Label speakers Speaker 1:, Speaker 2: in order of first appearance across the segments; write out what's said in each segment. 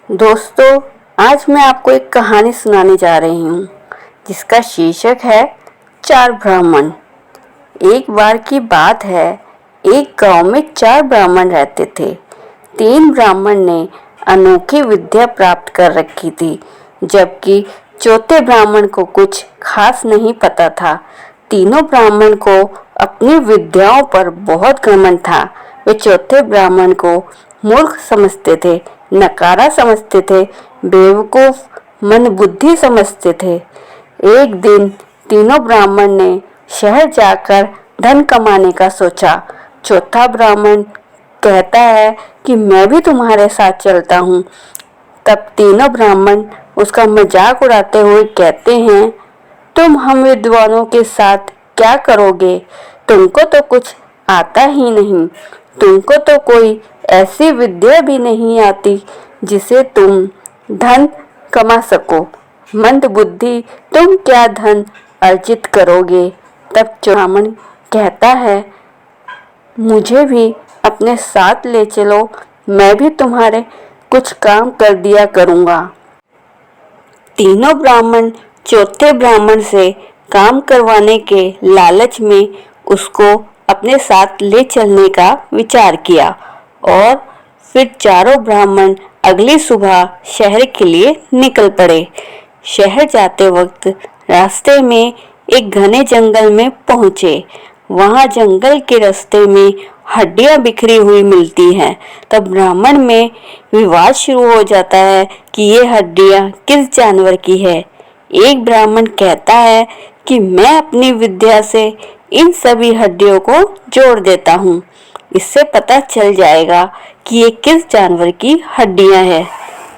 Speaker 1: दोस्तों, आज मैं आपको एक कहानी सुनाने जा रही हूँ जिसका शीर्षक है चार ब्राह्मण। एक बार की बात है, एक गांव में चार ब्राह्मण रहते थे। तीन ब्राह्मण ने अनोखी विद्या प्राप्त कर रखी थी, जबकि चौथे ब्राह्मण को कुछ खास नहीं पता था। तीनों ब्राह्मण को अपनी विद्याओं पर बहुत घमंड था। वे चौथे ब्राह्मण को मूर्ख समझते थे, नकारा समझते थे, बेवकूफ, मंदबुद्धि समझते थे। एक दिन तीनों ब्राह्मण ने शहर जाकर धन कमाने का सोचा। चौथा ब्राह्मण कहता है कि मैं भी तुम्हारे साथ चलता हूँ। तब तीनों ब्राह्मण उसका मजाक उड़ाते हुए कहते हैं, तुम हम विद्वानों के साथ क्या करोगे? तुमको तो कुछ आता ही नहीं। तुमको तो कोई ऐसी विद्या भी नहीं आती जिसे तुम धन कमा सको। मंदबुद्धि, तुम क्या धन अर्जित करोगे? तब ब्राह्मण कहता है, मुझे भी अपने साथ ले चलो, मैं भी तुम्हारे कुछ काम कर दिया करूँगा। तीनों ब्राह्मण चौथे ब्राह्मण से काम करवाने के लालच में उसको अपने साथ ले चलने का विचार किया और फिर चारों ब्राह्मण अगली सुबह शहर के लिए निकल पड़े। शहर जाते वक्त रास्ते में एक घने जंगल में पहुंचे। वहां जंगल के रास्ते में हड्डियां बिखरी हुई मिलती हैं। तब ब्राह्मण में विवाद शुरू हो जाता है कि ये हड्डियां किस जानवर की है। एक ब्राह्मण कहता है कि मैं अपनी विद्या से इन सभी हड्डियों को जोड़ देता हूँ, इससे पता चल जाएगा कि ये किस जानवर की हड्डियां हैं।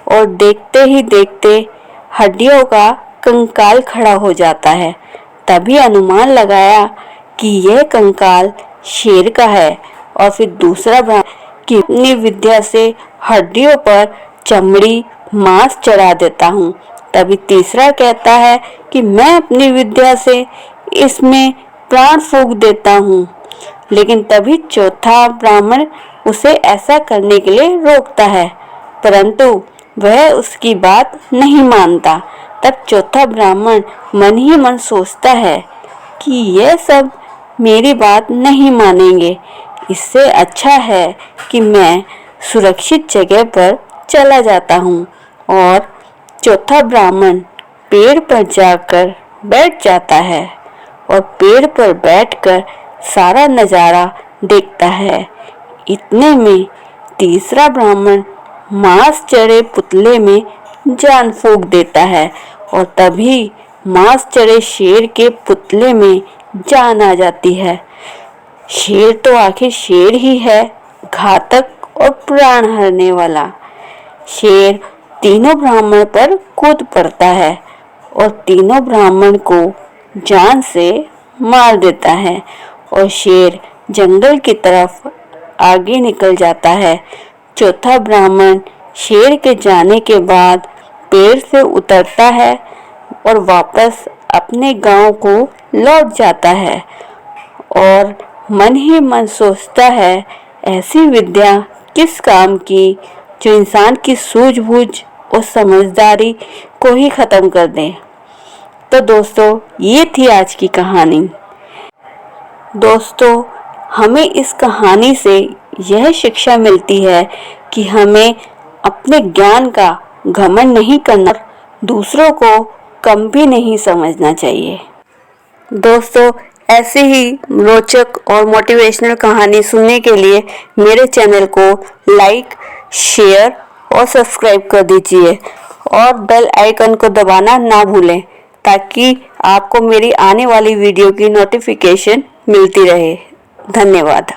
Speaker 1: और देखते ही देखते हड्डियों का कंकाल खड़ा हो जाता है। तभी अनुमान लगाया कि यह कंकाल शेर का है। और फिर दूसरा ब्राह्मण कि अपनी विद्या से हड्डियों पर चमड़ी, मांस चढ़ा देता हूँ। तभी तीसरा कहता है कि मैं अपनी विद्या से इसमें प्राण फूंक देता हूँ। लेकिन तभी चौथा ब्राह्मण उसे ऐसा करने के लिए रोकता है, परंतु वह उसकी बात नहीं मानता। तब चौथा ब्राह्मण मन ही मन सोचता है कि यह सब मेरी बात नहीं मानेंगे, इससे अच्छा है कि मैं सुरक्षित जगह पर चला जाता हूँ। और चौथा ब्राह्मण पेड़ पर जाकर बैठ जाता है और पेड़ पर बैठकर सारा नजारा देखता है। इतने में तीसरा ब्राह्मण मांस चढ़े पुतले में जान फूंक देता है और तभी मांस चढ़े शेर के पुतले में जान आ जाती है। शेर तो आखिर शेर ही है, घातक और प्राण हरने वाला। शेर तीनों ब्राह्मण पर कूद पड़ता है और तीनों ब्राह्मण को जान से मार देता है और शेर जंगल की तरफ आगे निकल जाता है। चौथा ब्राह्मण शेर के जाने के बाद पेड़ से उतरता है और वापस अपने गांव को लौट जाता है और मन ही मन सोचता है, ऐसी विद्या किस काम की जो इंसान की सूझबूझ और समझदारी को ही खत्म कर दे। तो दोस्तों, ये थी आज की कहानी। दोस्तों, हमें इस कहानी से यह शिक्षा मिलती है कि हमें अपने ज्ञान का घमंड नहीं करना, दूसरों को कम भी नहीं समझना चाहिए। दोस्तों, ऐसे ही रोचक और मोटिवेशनल कहानी सुनने के लिए मेरे चैनल को लाइक, शेयर और सब्सक्राइब कर दीजिए और बेल आइकन को दबाना ना भूलें ताकि आपको मेरी आने वाली वीडियो की नोटिफिकेशन मिलती रहे। धन्यवाद।